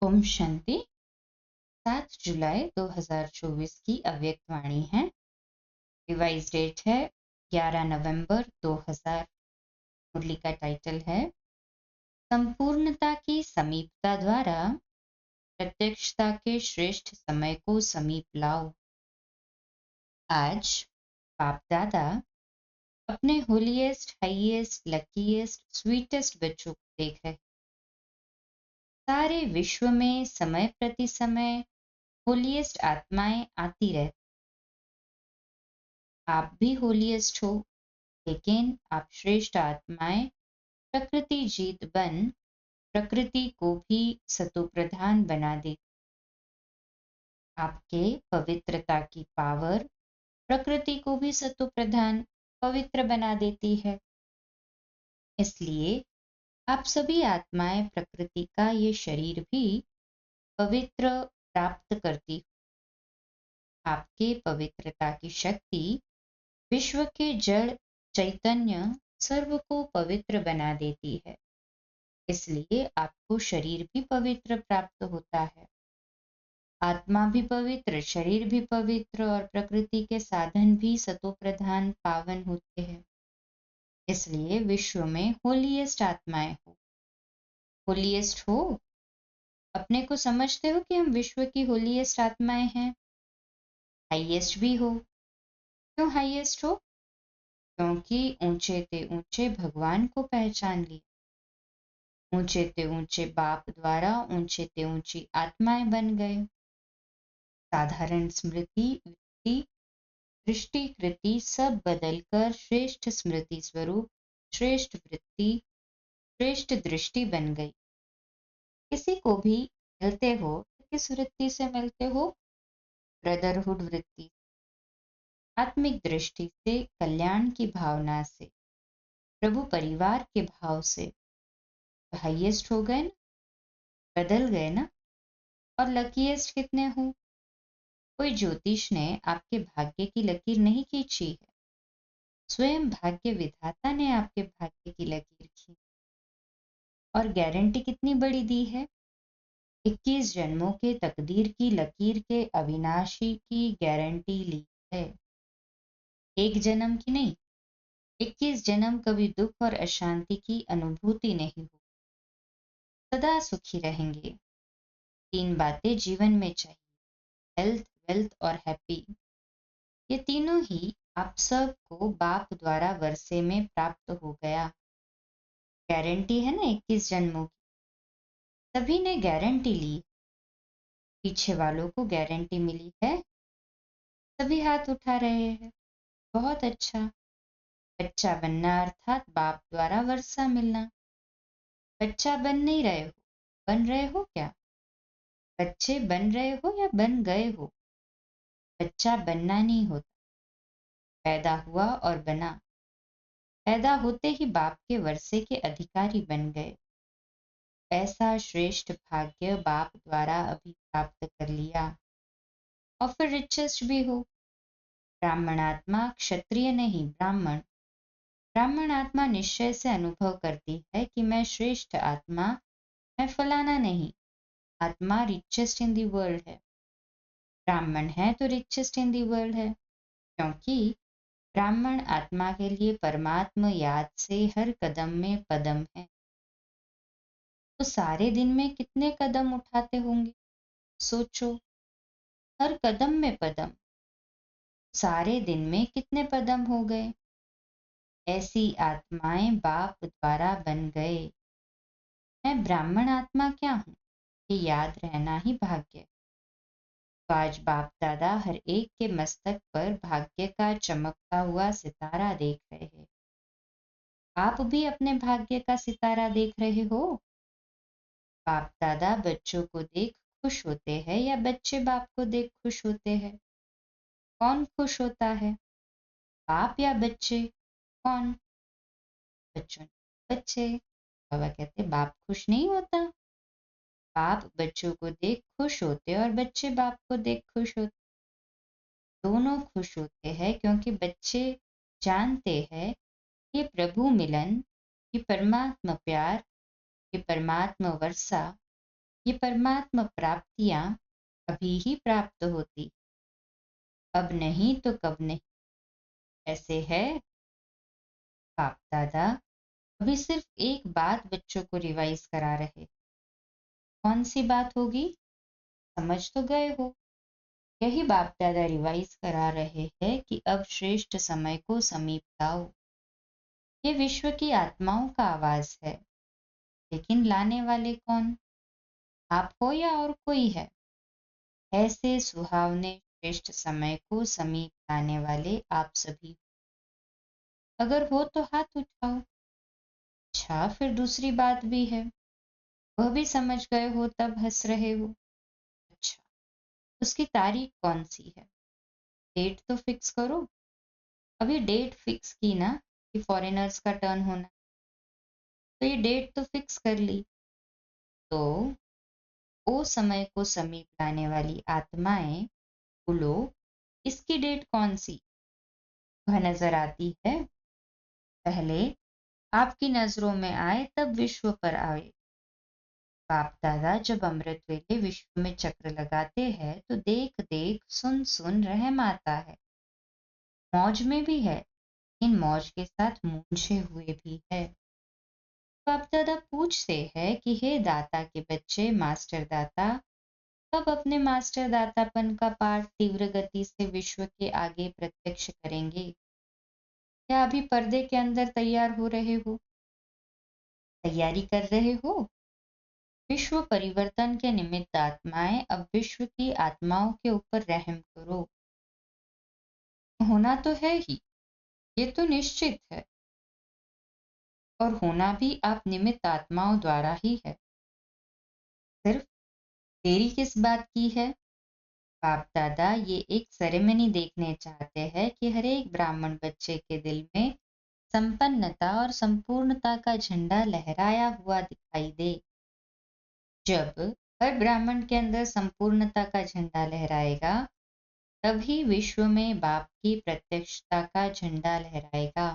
ओम शांति। 7 जुलाई 2024 की अव्यक्त वाणी है। रिवाइज डेट है 11 नवंबर 2000। मुरली का टाइटल है संपूर्णता की समीपता द्वारा प्रत्यक्षता के श्रेष्ठ समय को समीप लाओ। आज बाप दादा अपने होलीएस्ट, हाईएस्ट, लकीएस्ट, स्वीटेस्ट बच्चों को देख रहे। सारे विश्व में समय प्रति समय होलीएस्ट आत्माएं आती रहती। आप भी होलीएस्ट हो, लेकिन आप श्रेष्ठ आत्माएं प्रकृति जीत बन प्रकृति को भी सतोप्रधान बना दे। आपके पवित्रता की पावर प्रकृति को भी सतोप्रधान पवित्र बना देती है। इसलिए आप सभी आत्माएं प्रकृति का ये शरीर भी पवित्र प्राप्त करती। आपके पवित्रता की शक्ति विश्व के जड़ चैतन्य सर्व को पवित्र बना देती है। इसलिए आपको शरीर भी पवित्र प्राप्त होता है। आत्मा भी पवित्र, शरीर भी पवित्र और प्रकृति के साधन भी सतोप्रधान पावन होते हैं। इसलिए विश्व में होलीएस्ट आत्माएं हो। होलीएस्ट हो, अपने को समझते हो कि हम विश्व की होलीएस्ट आत्माएं हैं। हाईएस्ट भी हो। क्यों हाईएस्ट हो? क्योंकि ऊंचे ते ऊंचे भगवान को पहचान लिया। ऊंचे ते ऊंचे बाप द्वारा ऊंचे ते ऊंची आत्माएं बन गए। साधारण स्मृति, वृत्ति, दृष्टि, कृति सब बदलकर श्रेष्ठ स्मृति स्वरूप, श्रेष्ठ वृत्ति, श्रेष्ठ दृष्टि बन गई। किसी को भी मिलते हो तो किस वृत्ति से मिलते हो? ब्रदरहुड वृत्ति, आत्मिक दृष्टि से, कल्याण की भावना से, प्रभु परिवार के भाव से। हाईएस्ट हो गए ना, बदल गए ना। और लकीएस्ट कितने हो? कोई ज्योतिष ने आपके भाग्य की लकीर नहीं खींची है, स्वयं भाग्य विधाता ने आपके भाग्य की लकीर खींची। और गारंटी कितनी बड़ी दी है? 21 जन्मों के तकदीर की लकीर के अविनाशी की गारंटी ली है। एक जन्म की नहीं, 21 जन्म कभी दुख और अशांति की अनुभूति नहीं हो। सदा सुखी रहेंगे। 3 बातें जीवन में चाहिए, हेल्थ, वेल्थ और हैप्पी। ये तीनों ही आप सबको बाप द्वारा वर्षे में प्राप्त हो गया। गारंटी है ना 21 जन्मों की। सभी ने गारंटी ली। पीछे वालों को गारंटी मिली है, सभी हाथ उठा रहे हैं। बहुत अच्छा। बच्चा बनना अर्थात बाप द्वारा वर्षा मिलना। बच्चा बन नहीं रहे हो, बन रहे हो क्या? बच्चे बन रहे हो या बन गए हो? बच्चा बनना नहीं होता, पैदा हुआ और बना। पैदा होते ही बाप के वर्षे के अधिकारी बन गए। ऐसा श्रेष्ठ भाग्य बाप द्वारा अभी प्राप्त कर लिया। और फिर रिचेस्ट भी हो। ब्राह्मण आत्मा क्षत्रिय नहीं, ब्राह्मण। ब्राह्मण आत्मा निश्चय से अनुभव करती है कि मैं श्रेष्ठ आत्मा, मैं फलाना नहीं। आत्मा रिचेस्ट इन दी वर्ल्ड है। ब्राह्मण है तो रिचेस्ट इन दी वर्ल्ड है, क्योंकि ब्राह्मण आत्मा के लिए परमात्मा याद से हर कदम में पदम है। तो सारे दिन में कितने कदम उठाते होंगे? सोचो, हर कदम में पदम। सारे दिन में कितने पदम हो गए? ऐसी आत्माएं बाप द्वारा बन गए। मैं ब्राह्मण आत्मा क्या हूँ, ये याद रहना ही भाग्य। तो आज बाप दादा हर एक के मस्तक पर भाग्य का चमकता हुआ सितारा देख रहे हैं। आप भी अपने भाग्य का सितारा देख रहे हो। बाप दादा बच्चों को देख खुश होते हैं या बच्चे बाप को देख खुश होते हैं? कौन खुश होता है, बाप या बच्चे? कौन? बच्चों। बच्चे। बाबा कहते बाप खुश नहीं होता। बाप बच्चों को देख खुश होते और बच्चे बाप को देख खुश होते। दोनों खुश होते हैं क्योंकि बच्चे जानते हैं ये प्रभु मिलन, ये परमात्मा प्यार, ये परमात्मा वर्षा ये परमात्मा प्राप्तियां अभी ही प्राप्त होती, अब नहीं तो कब नहीं। ऐसे है बाप दादा अभी सिर्फ एक बात बच्चों को रिवाइज करा रहे। कौन सी बात होगी? समझ तो गए हो। यही बाप दादा रिवाइज करा रहे हैं कि अब श्रेष्ठ समय को समीप लाओ। ये विश्व की आत्माओं का आवाज है, लेकिन लाने वाले कौन? आप हो या और कोई है? ऐसे सुहावने श्रेष्ठ समय को समीप लाने वाले आप सभी। अगर हो तो हाथ उठाओ। अच्छा, फिर दूसरी बात भी है, वह भी समझ गए हो तब हंस रहे हो। अच्छा, उसकी तारीख कौन सी है? डेट तो फिक्स करो। अभी डेट फिक्स की ना कि फॉरेनर्स का टर्न होना, तो ये डेट तो फिक्स कर ली। तो वो समय को समीप लाने वाली आत्माएं, बोलो इसकी डेट कौन सी? वह नजर आती है? पहले आपकी नजरों में आए तब विश्व पर आए। बाप दादा जब अमृत वेले विश्व में चक्र लगाते हैं तो देख देख सुन सुन रहम आता है। मौज में भी है, इन मौज के साथ मूंझे हुए भी है। बाप दादा पूछते हैं कि हे दाता के बच्चे, मास्टर दाता कब अपने मास्टर दातापन का पाठ तीव्र गति से विश्व के आगे प्रत्यक्ष करेंगे? क्या अभी पर्दे के अंदर तैयार हो रहे हो, तैयारी कर रहे हो? विश्व परिवर्तन के निमित्त आत्माएं, अब विश्व की आत्माओं के ऊपर रहम करो। होना तो है ही, ये तो निश्चित है, और होना भी आप निमित्त आत्माओं द्वारा ही है। सिर्फ देरी किस बात की है? बाप दादा ये एक सेरेमनी देखने चाहते हैं कि हर एक ब्राह्मण बच्चे के दिल में संपन्नता और संपूर्णता का झंडा लहराया हुआ दिखाई दे। जब हर ब्राह्मण के अंदर संपूर्णता का झंडा लहराएगा, तभी विश्व में बाप की प्रत्यक्षता का झंडा लहराएगा।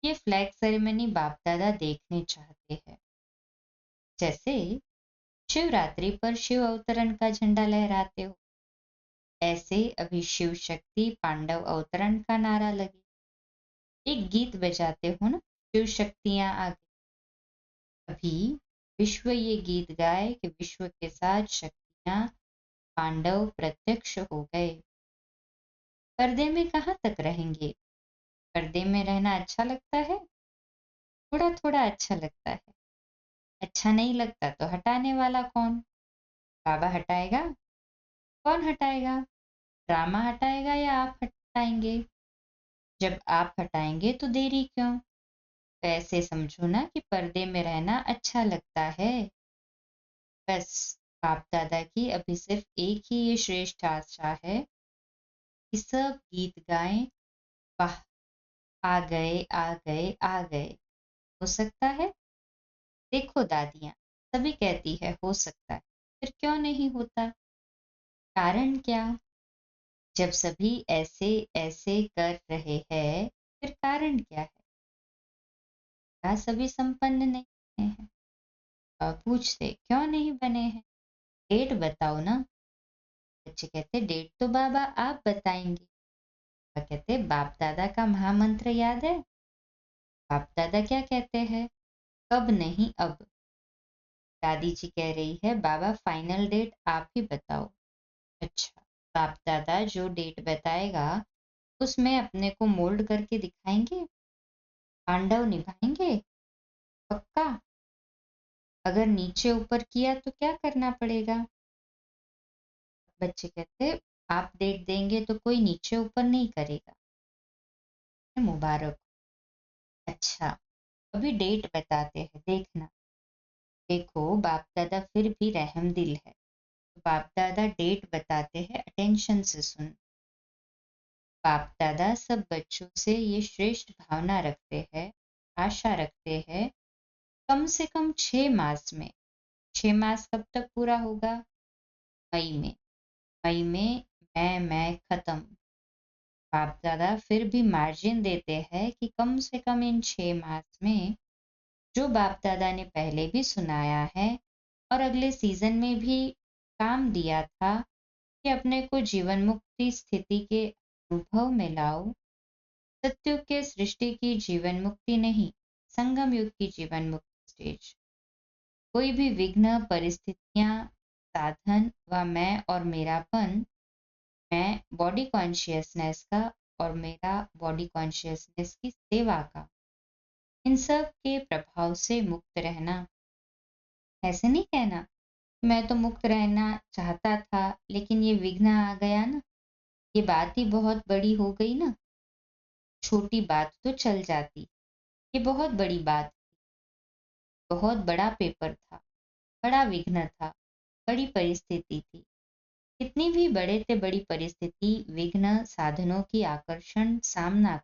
ये फ्लैग सेरेमनी बाप दादा देखने चाहते हैं। जैसे शिवरात्रि पर शिव अवतरण का झंडा लहराते हो, ऐसे अभी शिव शक्ति पांडव अवतरण का नारा लगे। एक गीत बजाते हो ना, शिव शक्तियां आ गई। अभी विश्व ये गीत गाए कि विश्व के साथ शक्तियां पांडव प्रत्यक्ष हो गए। पर्दे में कहाँ तक रहेंगे? पर्दे में रहना अच्छा लगता है? थोड़ा थोड़ा अच्छा लगता है। अच्छा नहीं लगता तो हटाने वाला कौन? बाबा हटाएगा? कौन हटाएगा? ड्रामा हटाएगा या आप हटाएंगे? जब आप हटाएंगे तो देरी क्यों? तो ऐसे समझो ना कि पर्दे में रहना अच्छा लगता है। बस बाप दादा की अभी सिर्फ एक ही ये श्रेष्ठ आशा है कि सब गीत गाएं, वाह आ गए आ गए आ गए। हो सकता है? देखो दादियां सभी कहती है हो सकता है, फिर क्यों नहीं होता? कारण क्या? जब सभी ऐसे ऐसे कर रहे हैं, फिर कारण क्या है? क्या सभी संपन्न नहीं हैं? और पूछते क्यों नहीं बने हैं? डेट बताओ ना। बच्चे कहते डेट तो बाबा आप बताएंगे। बाबा कहते बाप दादा का महामंत्र याद है? बाप दादा क्या कहते हैं? कब नहीं अब। दादी जी कह रही है बाबा फाइनल डेट आप ही बताओ। अच्छा, बाप दादा जो डेट बताएगा उसमें अपने को मोल्ड करके दिखाएंगे, पांडव निभाएंगे पक्का? अगर नीचे ऊपर किया तो क्या करना पड़ेगा? बच्चे कहते आप डेट देंगे तो कोई नीचे ऊपर नहीं करेगा। मुबारक। अच्छा, अभी डेट बताते हैं, देखना। देखो बाप दादा फिर भी रहम दिल है, तो बाप दादा डेट बताते हैं, अटेंशन से सुन। बाप दादा सब बच्चों से ये श्रेष्ठ भावना रखते हैं, आशा रखते हैं, कम से कम 6 मास में। 6 मास कब तक पूरा होगा? मई में। मई में मैं खत्म। बाप दादा फिर भी मार्जिन देते हैं कि कम से कम इन 6 मास में जो बाप दादा ने पहले भी सुनाया है, और अगले सीजन में भी काम दिया था कि अपने को जीवन मुक्ति स्थिति के अनुभव में लाओ। सत्युग के सृष्टि की जीवन मुक्ति नहीं, संगम युग की जीवन मुक्ति स्टेज। कोई भी विघ्न, परिस्थितियां, साधन व मैं और मेरापन, मैं बॉडी कॉन्शियसनेस का और मेरा बॉडी कॉन्शियसनेस की सेवा का, इन सब के प्रभाव से मुक्त रहना। ऐसे नहीं कहना मैं तो मुक्त रहना चाहता था लेकिन ये विघ्न आ गया ना, ये बात ही बहुत बड़ी हो गई ना। छोटी बात तो चल जाती, ये बहुत बड़ी बात, बहुत बड़ा पेपर था, बड़ा विघ्न था, बड़ी परिस्थिति थी। कितनी भी बड़े से बड़ी परिस्थिति विघ्न साधनों की आकर्षण सामना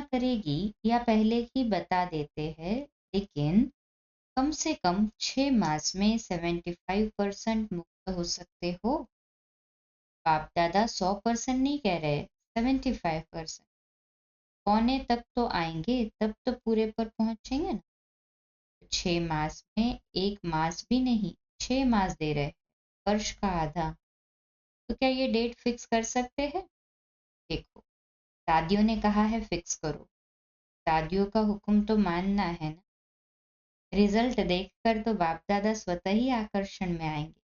करेगी या पहले ही बता देते हैं। लेकिन कम से कम 6 मास में 75% मुक्त हो सकते हो। बाप दादा 100% नहीं कह रहे, 75%। पौने तक तो आएंगे, तब तो पूरे पर पहुंचेंगे ना। 6 मास में 1 मास भी नहीं, 6 मास दे रहे, वर्ष का आधा। तो क्या ये डेट फिक्स कर सकते हैं? देखो, दादियों ने कहा है फिक्स करो, दादियों का हुक्म तो मानना है ना। रिजल्ट देखकर तो बाप दादा स्वतः ही आकर्षण में आएंगे,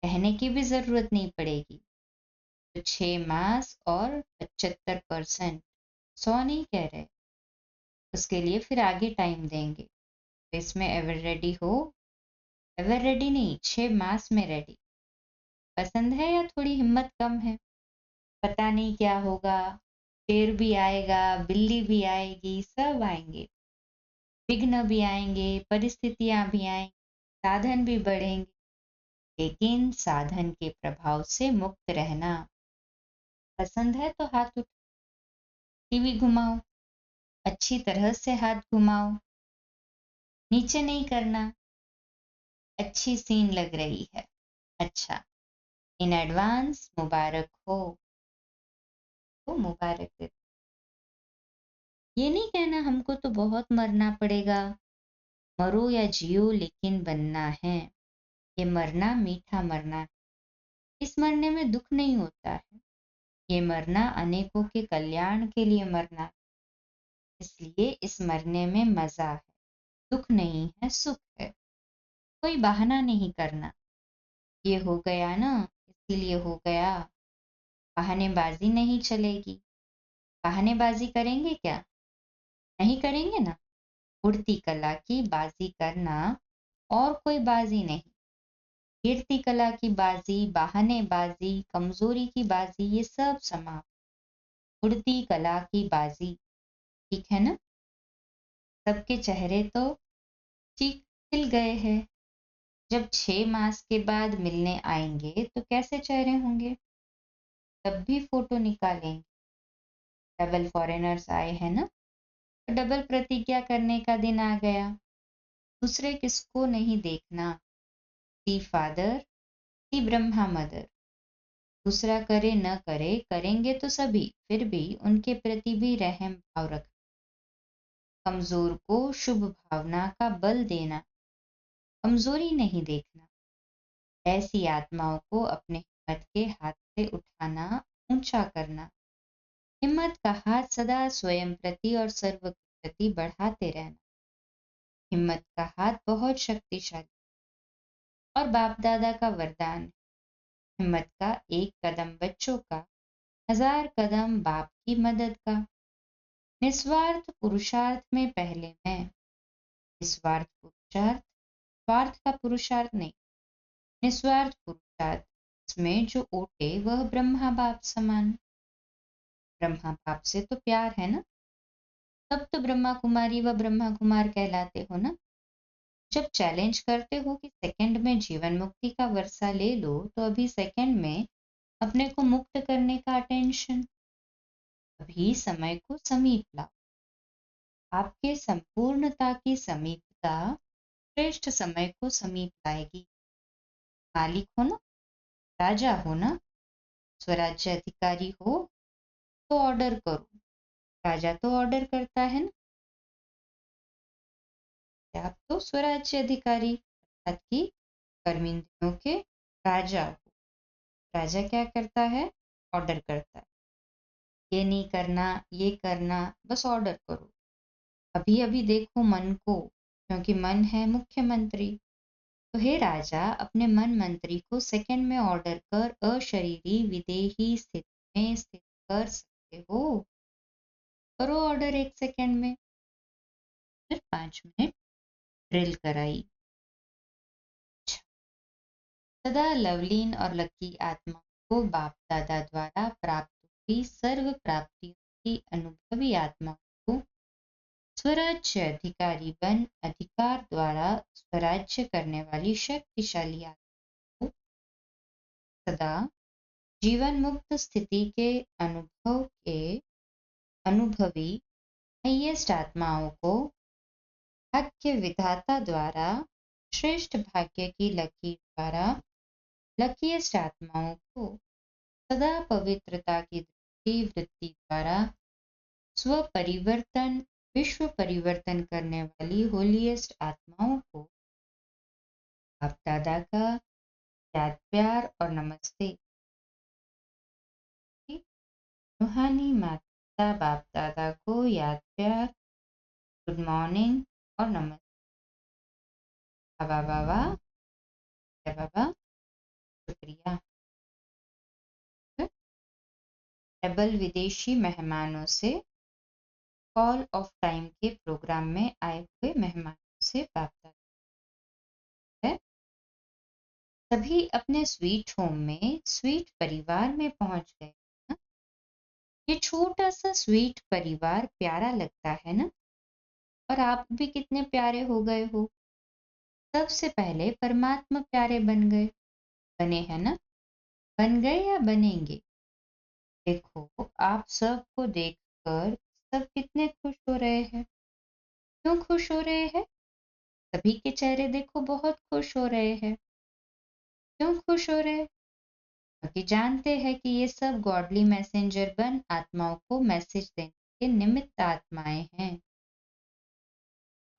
कहने की भी जरूरत नहीं पड़ेगी। तो 6 मास और 75%, 100 नहीं कह रहे, उसके लिए फिर आगे टाइम देंगे। तो इसमें एवर रेडी हो, एवर रेडी नहीं, 6 मास में रेडी। पसंद है या थोड़ी हिम्मत कम है? पता नहीं क्या होगा, शेर भी आएगा, बिल्ली भी आएगी, सब आएंगे, विघ्न भी आएंगे, परिस्थितियां भी आएंगी, साधन भी बढ़ेंगे, लेकिन साधन के प्रभाव से मुक्त रहना। पसंद है तो हाथ उठाओ, टीवी घुमाओ, अच्छी तरह से हाथ घुमाओ, नीचे नहीं करना। अच्छी सीन लग रही है, अच्छा, इन एडवांस मुबारक हो, तो मुबारक दे। ये नहीं कहना हमको तो बहुत मरना पड़ेगा, मरो या जियो लेकिन बनना है। ये मरना मीठा मरना है, इस मरने में दुख नहीं होता है। ये मरना अनेकों के कल्याण के लिए मरना, इसलिए इस मरने में मजा है, दुख नहीं है, सुख है। कोई बहाना नहीं करना, ये हो गया ना इसीलिए हो गया, बहानेबाजी नहीं चलेगी। बहानेबाजी करेंगे क्या? नहीं करेंगे ना। उड़ती कला की बाजी करना और कोई बाजी नहीं। गिरती कला की बाजी, बहानेबाजी, कमजोरी की बाजी, ये सब समाप्त। उड़ती कला की बाजी, ठीक है ना। सबके चेहरे तो ठीक खिल गए हैं। जब 6 मास के बाद मिलने आएंगे तो कैसे चेहरे होंगे? तब भी फोटो निकालेंगे। डबल फॉरेनर्स आए हैं ना, तो डबल प्रतिज्ञा करने का दिन आ गया। दूसरे किसको नहीं देखना, सी फादर सी ब्रह्मा मदर। दूसरा करे न करे, करेंगे तो सभी, फिर भी उनके प्रति भी रहम भाव रख। कमजोर को शुभ भावना का बल देना, कमजोरी नहीं देखना। ऐसी आत्माओं को अपने हिम्मत के हाथ से उठाना, ऊंचा करना। हिम्मत का हाथ सदा स्वयं प्रति और सर्व के प्रति बढ़ाते रहना। हिम्मत का हाथ बहुत शक्तिशाली और बाप दादा का वरदान है। हिम्मत का एक कदम बच्चों का, 1000 कदम बाप की मदद का। निस्वार्थ पुरुषार्थ में पहले मैं, निस्वार्थ पुरुषार्थ, स्वार्थ का पुरुषार्थ नहीं, निस्वार्थ पुरुषार्थ। इसमें जो ओटे वह ब्रह्मा बाप समान। ब्रह्मा बाप से तो प्यार है ना, तब तो ब्रह्मा कुमारी व ब्रह्मा कुमार कहलाते हो ना। जब चैलेंज करते हो कि सेकंड में जीवन मुक्ति का वर्षा ले लो, तो अभी सेकंड में अपने को मुक्त करने का अटेंशन, अभी समय को समीप लाओ। आपके संपूर्णता की समीपता श्रेष्ठ समय को समीप लाएगी। मालिक हो ना, राजा हो ना, स्वराज्य अधिकारी हो तो ऑर्डर करो। राजा तो ऑर्डर करता है ना, आप तो स्वराज्य अधिकारी, साथ ही कर्मेंद्रियों के राजा हो। राजा क्या करता है? ऑर्डर करता है, ये नहीं करना, ये करना, बस ऑर्डर करो। अभी अभी देखो मन को, क्योंकि मन है मुख्यमंत्री। तो हे राजा, अपने मन मंत्री को सेकंड में ऑर्डर कर अशरीरी विदेही स्थिति में स्थित कर सकते हो। करो ऑर्डर 1 सेकंड में। फिर 5 मिनट ड्रिल कराई। सदा लवलीन और लकी आत्मा को बाप दादा द्वारा प्राप्त हुई सर्व प्राप्तियों की अनुभवी आत्मा को स्वराज्य अधिकारी बन अधिकार द्वारा स्वराज्य करने वाली शक्तिशाली आत्मा को सदा जीवन मुक्त स्थिति के अनुभव के अनुभवी हाईएस्ट आत्माओं को भाग्य विधाता द्वारा श्रेष्ठ भाग्य की लकीर द्वारा लकीएस्ट आत्माओं को सदा पवित्रता की दृष्टि वृत्ति द्वारा स्व परिवर्तन विश्व परिवर्तन करने वाली होलीएस्ट आत्माओं को बाप दादा का याद प्यार और नमस्ते। रूहानी माता बाप दादा को याद प्यार, गुड मॉर्निंग और नमस्ते। बाबा बाबा, जय बाबा, शुक्रिया। डबल विदेशी मेहमानों से कॉल ऑफ टाइम के प्रोग्राम में आए हुए मेहमानों से बात है। सभी अपने स्वीट होम में स्वीट परिवार में पहुंच गए ना। ये छोटा सा स्वीट परिवार प्यारा लगता है ना। और आप भी कितने प्यारे हो गए हो। सबसे पहले परमात्मा प्यारे बन गए, बने हैं ना। बन गए या बनेंगे। देखो आप सबको देखकर सब कितने खुश हो रहे हैं। क्यों खुश हो रहे हैं? सभी के चेहरे देखो बहुत खुश हो रहे हैं। क्यों खुश हो रहे हैं? क्योंकि जानते हैं कि ये सब गॉडली मैसेंजर बन आत्माओं को मैसेज देने के निमित्त आत्माएं हैं।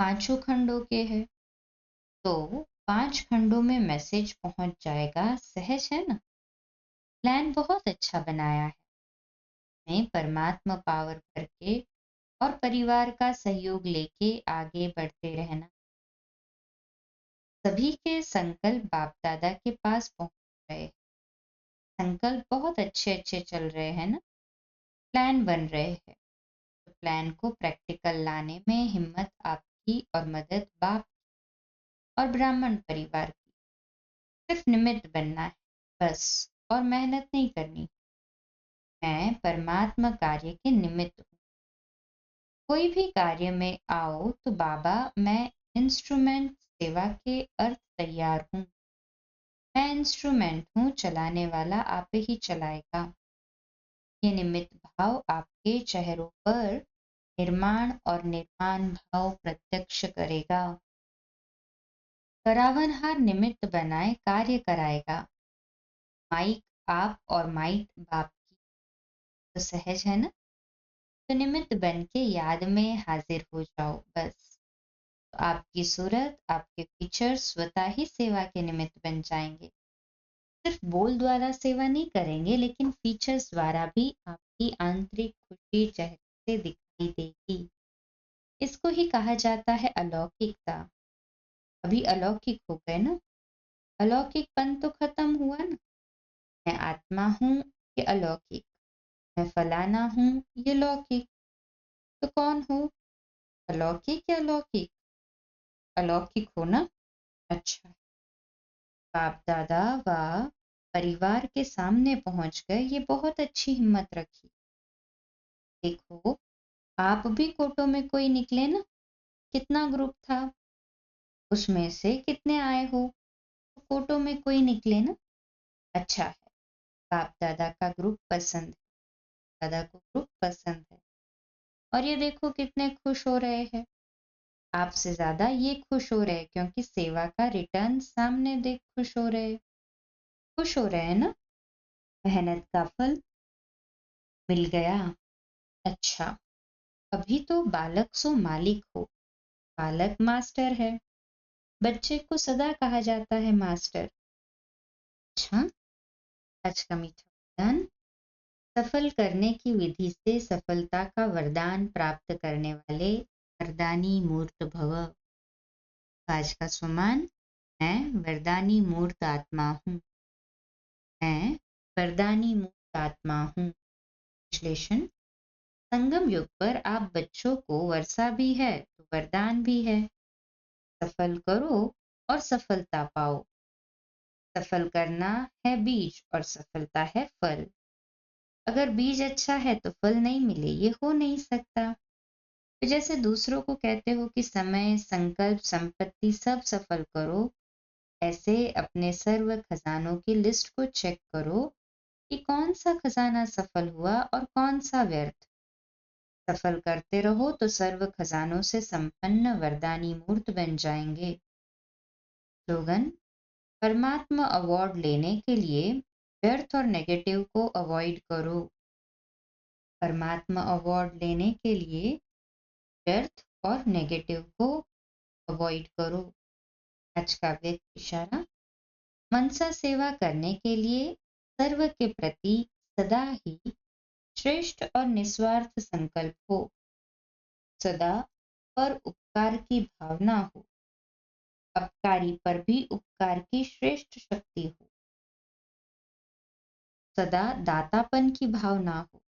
5 खंडों के हैं, तो 5 खंडों में मैसेज पहुंच जाएगा, सहज है ना। प्लान बहुत अच्छा बनाया है। मैं परमात्मा पावर करके और परिवार का सहयोग लेके आगे बढ़ते रहना। सभी के संकल्प बाप दादा के पास पहुंच रहे। संकल्प बहुत अच्छे अच्छे चल रहे हैं ना। प्लान बन रहे हैं, तो प्लान को प्रैक्टिकल लाने में हिम्मत आपकी और मदद बाप और ब्राह्मण परिवार की। सिर्फ निमित्त बनना है बस, और मेहनत नहीं करनी। मैं परमात्मा कार्य के निमित्त हूँ। कोई भी कार्य में आओ तो बाबा मैं इंस्ट्रूमेंट, सेवा के अर्थ तैयार हूँ। मैं इंस्ट्रूमेंट हूँ, चलाने वाला आप ही चलाएगा। ये निमित्त भाव आपके चेहरों पर निर्माण और निर्माण भाव प्रत्यक्ष करेगा। करावनहार निमित्त बनाए कार्य कराएगा। माइक आप और माइक बाप की, तो सहज है ना। तो निमित्त बन के याद में हाजिर हो जाओ बस। तो आपकी सूरत, आपके फीचर स्वतः ही सेवा के निमित्त बन जाएंगे। सिर्फ बोल द्वारा सेवा नहीं करेंगे, लेकिन फीचर्स द्वारा भी आपकी आंतरिक खुशी चेहरे से दिखाई देगी। इसको ही कहा जाता है अलौकिकता। अभी अलौकिक हो गए ना। अलौकिकपन तो खत्म हुआ ना। मैं आत्मा हूँ, ये अलौकिक। मैं फलाना हूँ, ये लौकिक। तो कौन हो? अलौकिक या लौकिक? अलौकिक हो ना। अच्छा, बाप दादा व परिवार के सामने पहुंच गए, ये बहुत अच्छी हिम्मत रखी। देखो आप भी कोटो में कोई निकले ना। कितना ग्रुप था, उसमें से कितने आए हो। कोटो में कोई निकले ना। अच्छा है, बाप दादा का ग्रुप पसंद है। दादा को ग्रुप पसंद है। और ये देखो कितने खुश हो रहे हैं। आपसे ज्यादा ये खुश हो रहे हैं, क्योंकि सेवा का रिटर्न सामने देख खुश हो रहे हैं। खुश हो रहे हैं ना। मेहनत का फल मिल गया। अच्छा, अभी तो बालक सो मालिक हो। बालक मास्टर है, बच्चे को सदा कहा जाता है मास्टर। अच्छा, आज का मीठा वरदान। सफल करने की विधि से सफलता का वरदान प्राप्त करने वाले वरदानी मूर्त भव। आज का सुमान। मैं वरदानी मूर्त आत्मा हूँ। मैं वरदानी मूर्त आत्मा हूँ। विश्लेषण। संगम युग पर आप बच्चों को वर्षा भी है तो वरदान भी है। सफल करो और सफलता पाओ। सफल करना है बीज और सफलता है फल। अगर बीज अच्छा है तो फल नहीं मिले, ये हो नहीं सकता। तो जैसे दूसरों को कहते हो कि समय, संकल्प, संपत्ति सब सफल करो, ऐसे अपने सर्व खजानों की लिस्ट को चेक करो कि कौन सा खजाना सफल हुआ और कौन सा व्यर्थ। सफल करते रहो तो सर्व खजानों से संपन्न वरदानी मूर्त बन जाएंगे। स्लोगन। परमात्मा अवार्ड लेने के लिए व्यर्थ और नेगेटिव को अवॉइड करो। परमात्मा अवार्ड लेने के लिए व्यर्थ और नेगेटिव को अवॉइड करो। आज का व्यक्त इशारा। मनसा सेवा करने के लिए सर्व के प्रति सदा ही श्रेष्ठ और निस्वार्थ संकल्प हो। सदा पर उपकार की भावना हो। अपकारी पर भी उपकार की श्रेष्ठ शक्ति हो। सदा दातापन की भावना हो।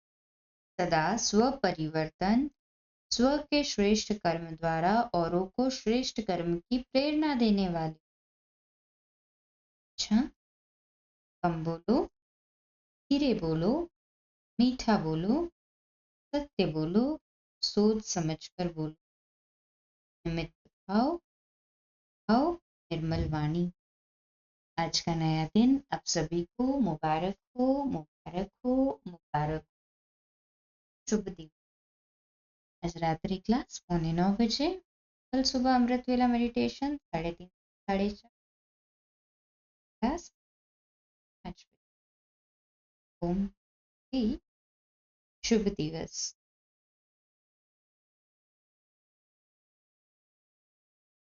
सदा स्व परिवर्तन, स्व के श्रेष्ठ कर्म द्वारा औरों को श्रेष्ठ कर्म की प्रेरणा देने वाली। अच्छा, कम बोलो, धीरे बोलो, मीठा बोलो, सत्य बोलो, सोच समझकर बोलो। निमित्त भाव, भाव निर्मल वाणी। आज का नया दिन आप सभी को मुबारक हो, मुबारक हो, मुबारक हो। शुभ दिन। आज रात्रि क्लास 8:45 बजे। कल सुबह अमृत वेला मेडिटेशन 3:30 4:30 क्लास 5 बजे। ओम। शुभ दिवस।